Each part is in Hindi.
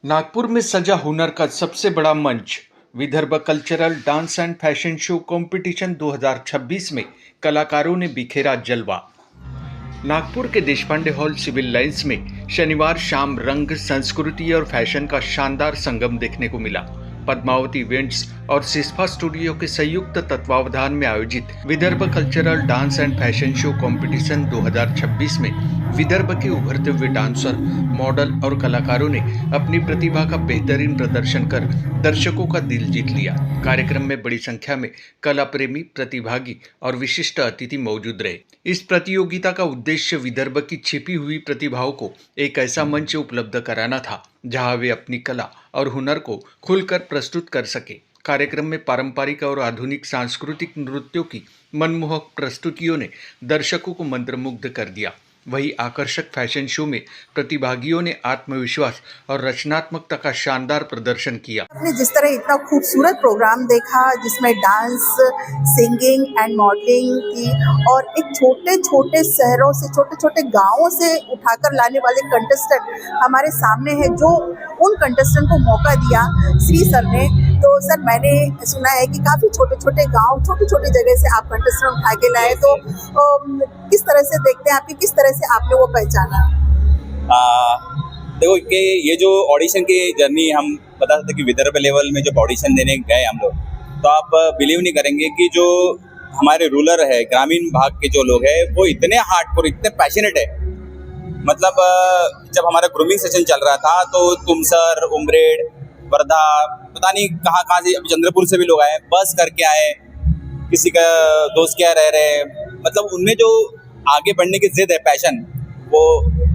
नागपुर में सजा हुनर का सबसे बड़ा मंच Vidarbha cultural dance and fashion show competition 2026 में कलाकारों ने बिखेरा जलवा। नागपुर के देशपांडे हॉल सिविल लाइंस में शनिवार शाम रंग, संस्कृति और फैशन का शानदार संगम देखने को मिला। पद्मावती इवेंट्स और सिस्फा स्टूडियो के संयुक्त तत्वावधान में आयोजित Vidarbha cultural dance and fashion show competition 2026 में विदर्भ के उभरते हुए डांसर, मॉडल और कलाकारों ने अपनी प्रतिभा का बेहतरीन प्रदर्शन कर दर्शकों का दिल जीत लिया। कार्यक्रम में बड़ी संख्या में कला प्रेमी, प्रतिभागी और विशिष्ट अतिथि मौजूद रहे। इस प्रतियोगिता का उद्देश्य विदर्भ की छिपी हुई प्रतिभाओं को एक ऐसा मंच उपलब्ध कराना था जहां वे अपनी कला और हुनर को खुलकर प्रस्तुत कर सके। कार्यक्रम में पारंपरिक और आधुनिक सांस्कृतिक नृत्यों की मनमोहक प्रस्तुतियों ने दर्शकों को मंत्रमुग्ध कर दिया। वहीं आकर्षक फैशन शो में प्रतिभागियों ने आत्मविश्वास और रचनात्मकता का शानदार प्रदर्शन किया। आपने जिस तरह इतना खूबसूरत प्रोग्राम देखा जिसमें डांस, सिंगिंग एंड मॉडलिंग थी और एक छोटे छोटे शहरों से, छोटे छोटे गांवों से उठाकर लाने वाले कंटेस्टेंट हमारे सामने है, जो उन कंटेस्टेंट को मौका दिया श्री सर ने। तो सर, मैंने सुना है कि काफ़ी छोटे छोटे गांव, छोटी छोटी जगह से आप कंटेस्टेंट उठा के लाए, तो किस तरह से देखते हैं आपकी, किस तरह से आपने वो पहचाना? देखो कि ये जो ऑडिशन की जर्नी हम बता सकते कि विदर्भ लेवल में जब ऑडिशन देने गए हम लोग, तो आप बिलीव नहीं करेंगे कि जो हमारे रूरल है, ग्रामीण भाग के जो लोग हैं, वो इतने हार्डकोर, इतने पैशनेट है। मतलब जब हमारा ग्रूमिंग सेशन चल रहा था तो तुमसर, उमरेड, वर्धा, पता नहीं कहाँ कहाँ से, चंद्रपुर से भी लोग आए, बस करके आए, किसी का दोस्त क्या रह रहे, मतलब उनमें जो आगे बढ़ने की जिद है, पैशन, वो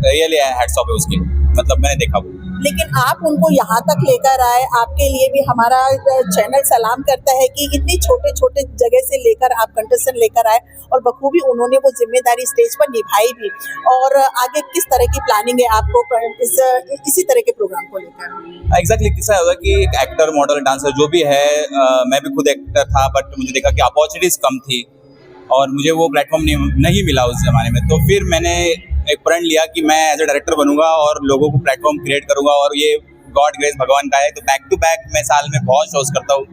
रियली हैट्स ऑफ है उसके, मतलब मैंने देखा वो। लेकिन आप उनको यहाँ तक लेकर आए, आपके लिए भी हमारा चैनल सलाम करता है कि इतनी छोटे छोटे जगह से लेकर आप कंटेस्टेंट लेकर आए और बखूबी उन्होंने वो जिम्मेदारी स्टेज पर निभाई भी। और आगे किस तरह की प्लानिंग है आपको इसी तरह के प्रोग्राम को लेकर? एग्जैक्टली किसा होगा कि एक एक्टर, मॉडल, डांसर जो भी है, मैं भी खुद एक्टर था, बट मुझे देखा कि अपॉर्चुनिटीज कम थी और मुझे वो प्लेटफॉर्म नहीं मिला उस ज़माने में। तो फिर मैंने एक प्रण लिया कि मैं एज ए डायरेक्टर बनूंगा और लोगों को प्लेटफॉर्म क्रिएट करूंगा, और ये गॉड ग्रेस भगवान का है। तो बैक टू बैक मैं साल में बहुत शोज करता हूँ,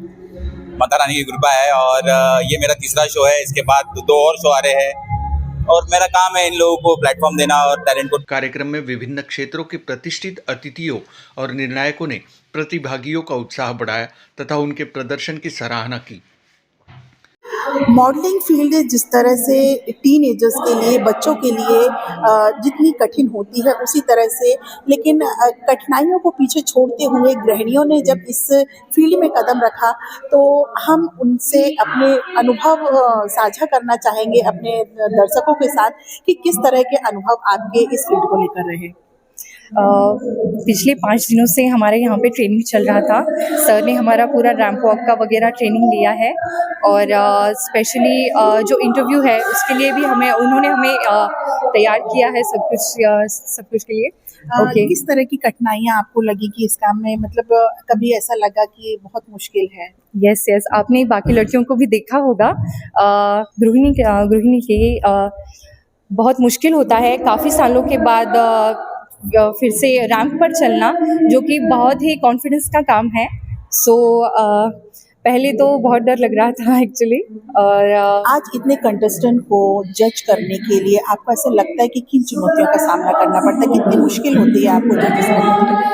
माता रानी की कृपा है, और ये मेरा तीसरा शो है। इसके बाद 2 और शो आ रहे हैं और मेरा काम है इन लोगों को प्लेटफॉर्म देना और टैलेंट को। कार्यक्रम में विभिन्न क्षेत्रों के प्रतिष्ठित अतिथियों और निर्णायकों ने प्रतिभागियों का उत्साह बढ़ाया तथा उनके प्रदर्शन की सराहना की। मॉडलिंग फील्ड जिस तरह से टीनेजर्स के लिए, बच्चों के लिए जितनी कठिन होती है, उसी तरह से, लेकिन कठिनाइयों को पीछे छोड़ते हुए गृहिणियों ने जब इस फील्ड में कदम रखा, तो हम उनसे अपने अनुभव साझा करना चाहेंगे अपने दर्शकों के साथ कि किस तरह के अनुभव आपके इस फील्ड को लेकर रहे। पिछले 5 दिनों से हमारे यहाँ पे ट्रेनिंग चल रहा था। सर ने हमारा पूरा रैंप वॉक का वगैरह ट्रेनिंग लिया है और स्पेशली जो इंटरव्यू है उसके लिए भी उन्होंने हमें तैयार किया है सब कुछ के लिए। ओके। किस तरह की कठिनाइयाँ आपको लगी कि इस काम में, मतलब कभी ऐसा लगा कि बहुत मुश्किल है? यस, आपने बाकी लड़कियों को भी देखा होगा, गृहिणी के बहुत मुश्किल होता है काफ़ी सालों के बाद फिर से रैंप पर चलना, जो कि बहुत ही कॉन्फिडेंस का काम है। सो पहले तो बहुत डर लग रहा था एक्चुअली। और आज इतने कंटेस्टेंट को जज करने के लिए आपको ऐसा लगता है कि किन चुनौतियों का सामना करना पड़ता है, कितनी मुश्किल होती है आपको जजेस करने?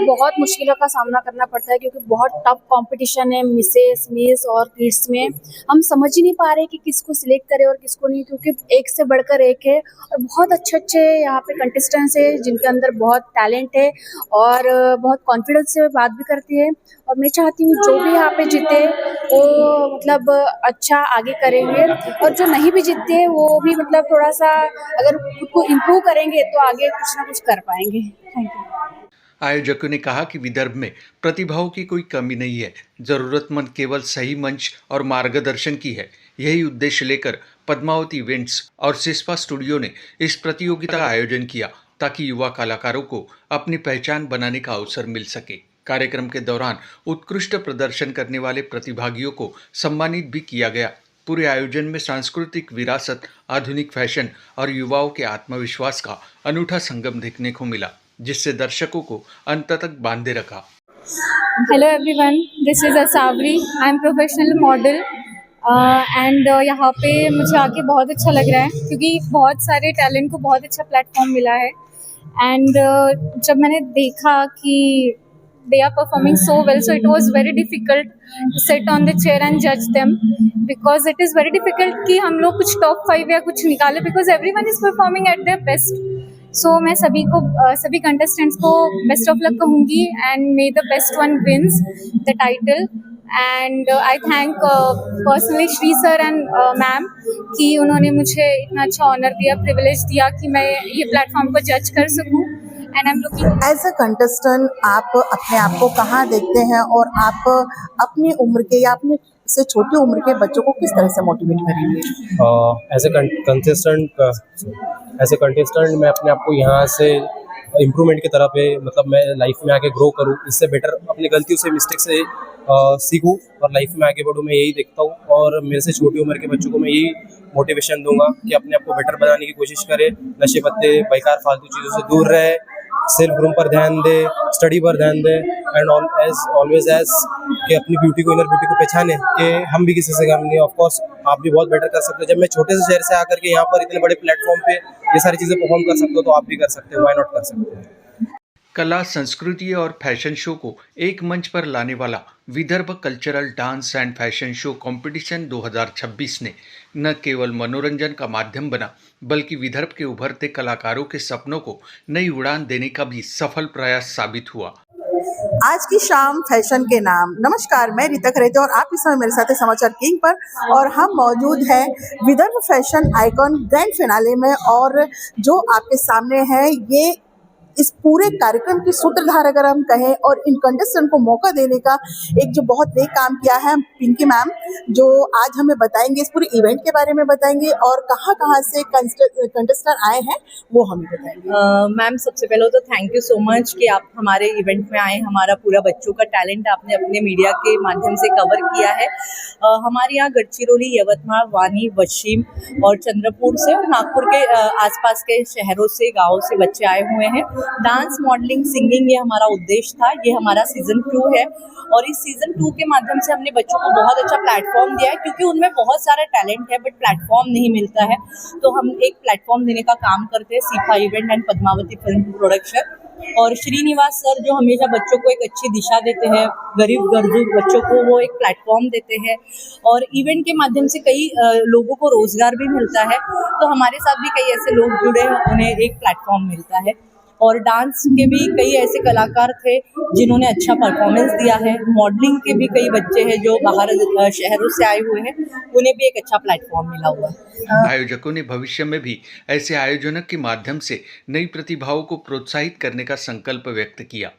बहुत मुश्किलों का सामना करना पड़ता है क्योंकि बहुत टफ कंपटीशन है मिस और किड्स में। हम समझ ही नहीं पा रहे कि किसको सिलेक्ट करें और किसको नहीं, क्योंकि एक से बढ़कर एक है और बहुत अच्छे यहाँ पे कंटेस्टेंट्स है जिनके अंदर बहुत टैलेंट है और बहुत कॉन्फिडेंस से बात भी करती है। और मैं चाहती हूँ जो भी यहाँ पे जीते वो मतलब अच्छा आगे करेंगे, और जो नहीं भी जीतते वो भी मतलब थोड़ा सा अगर खुद को इम्प्रूव करेंगे तो आगे कुछ ना कुछ कर पाएंगे। Thank you. आयोजकों ने कहा कि विदर्भ में प्रतिभाओं की कोई कमी नहीं है, जरूरतमंद केवल सही मंच और मार्गदर्शन की है। यही उद्देश्य लेकर पद्मावती इवेंट्स और सिस्फा स्टूडियो ने इस प्रतियोगिता का आयोजन किया ताकि युवा कलाकारों को अपनी पहचान बनाने का अवसर मिल सके। कार्यक्रम के दौरान उत्कृष्ट प्रदर्शन करने वाले प्रतिभागियों को सम्मानित भी किया गया। पूरे आयोजन में सांस्कृतिक विरासत, आधुनिक फैशन और युवाओं के आत्मविश्वास का अनूठा संगम देखने को मिला। जिससे दर्शकों को अंत तक बांधे रखा। Hello everyone, this is Asavari. I am professional model and यहाँ पे मुझे आके बहुत अच्छा लग रहा है क्योंकि बहुत सारे टैलेंट को बहुत अच्छा प्लेटफॉर्म मिला है। एंड जब मैंने देखा कि they are performing so well, so it was very difficult to sit on the chair and judge them, because it is very difficult कि हम लोग कुछ top 5 या कुछ निकाले, because everyone is performing at their best. So मैं सभी contestants को best of luck कहूँगी and may the best one wins the title. And I thank personally Shri sir and ma'am कि उन्होंने मुझे इतना अच्छा ऑनर दिया, प्रिविलेज दिया कि मैं ये प्लेटफॉर्म को जज कर सकूँ। And I am looking as a contestant आप अपने आप को कहाँ देखते हैं और आप अपनी उम्र के या अपने से छोटी उम्र के बच्चों को किस तरह से मोटिवेट करेंगे? एज ए कंटेस्टेंट मैं अपने आप को यहाँ से इम्प्रूवमेंट की तरफ है, मतलब मैं लाइफ में आगे ग्रो करूँ, इससे बेटर अपनी गलतियों से मिस्टेक से सीखूँ और लाइफ में आगे बढ़ूँ। मैं यही देखता हूँ और मेरे से छोटी उम्र के बच्चों को मैं यही मोटिवेशन दूंगा कि अपने आप को बेटर बनाने की कोशिश करें, नशे पत्ते बेकार फालतू चीज़ों से दूर रहे, सेल्फ ग्रूम पर ध्यान दे, स्टडी पर ध्यान दे एंड ऑलवेज एज कि अपनी ब्यूटी को, इनर ब्यूटी को पहचाने कि हम भी किसी से कम नहीं। ऑफ कोर्स आप भी बहुत बेटर कर सकते हो। जब मैं छोटे से शहर से आकर के यहाँ पर इतने बड़े प्लेटफॉर्म पे ये सारी चीज़ें परफॉर्म कर सकते हो तो आप भी कर सकते हो, व्हाई नॉट कर सकते हो। कला, संस्कृति और फैशन शो को एक मंच पर लाने वाला Vidarbha cultural dance and fashion show competition 2026 ने न केवल मनोरंजन का माध्यम बना, बल्कि विदर्भ के उभरते कलाकारों के सपनों को नई उड़ान देने का भी सफल प्रयास साबित हुआ। आज की शाम फैशन के नाम। नमस्कार, मैं रीता खरेते और आप इस समय मेरे साथ हैं समाचार किंग पर और हम मौजूद हैं Vidarbha fashion icon grand finale में। और जो आपके सामने है ये इस पूरे कार्यक्रम की सूत्रधार अगर हम कहें और इन कंटेस्टेंट को मौका देने का एक जो बहुत नेक काम किया है पिंकी मैम, जो आज हमें बताएंगे, इस पूरे इवेंट के बारे में बताएंगे और कहाँ से कंटेस्टेंट आए हैं वो हमें बताएंगे। मैम, सबसे पहले तो थैंक यू सो मच कि आप हमारे इवेंट में आए। हमारा पूरा बच्चों का टैलेंट आपने अपने मीडिया के माध्यम से कवर किया है। हमारे यहाँ गढ़चिरौली, यवतमाल, वानी, पश्चिम और चंद्रपुर से और नागपुर के आसपास के शहरों से, गाँव से बच्चे आए हुए हैं। डांस, मॉडलिंग, सिंगिंग ये हमारा उद्देश्य था। ये हमारा सीजन 2 है और इस सीजन 2 के माध्यम से हमने बच्चों को बहुत अच्छा प्लेटफॉर्म दिया है क्योंकि उनमें बहुत सारा टैलेंट है बट प्लेटफॉर्म नहीं मिलता है। तो हम एक प्लेटफॉर्म देने का काम करते हैं, सीफा event and Padmavati film production. और श्रीनिवास सर जो हमेशा बच्चों को एक अच्छी दिशा देते हैं, गरीब गरजू बच्चों को वो एक प्लेटफॉर्म देते हैं और इवेंट के माध्यम से कई लोगों को रोजगार भी मिलता है। तो हमारे साथ भी कई ऐसे लोग जुड़े हैं, उन्हें एक प्लेटफॉर्म मिलता है। और डांस के भी कई ऐसे कलाकार थे जिन्होंने अच्छा परफॉर्मेंस दिया है। मॉडलिंग के भी कई बच्चे हैं जो बाहर शहरों से आए हुए हैं, उन्हें भी एक अच्छा प्लेटफॉर्म मिला हुआ है। आयोजकों ने भविष्य में भी ऐसे आयोजनों के माध्यम से नई प्रतिभाओं को प्रोत्साहित करने का संकल्प व्यक्त किया।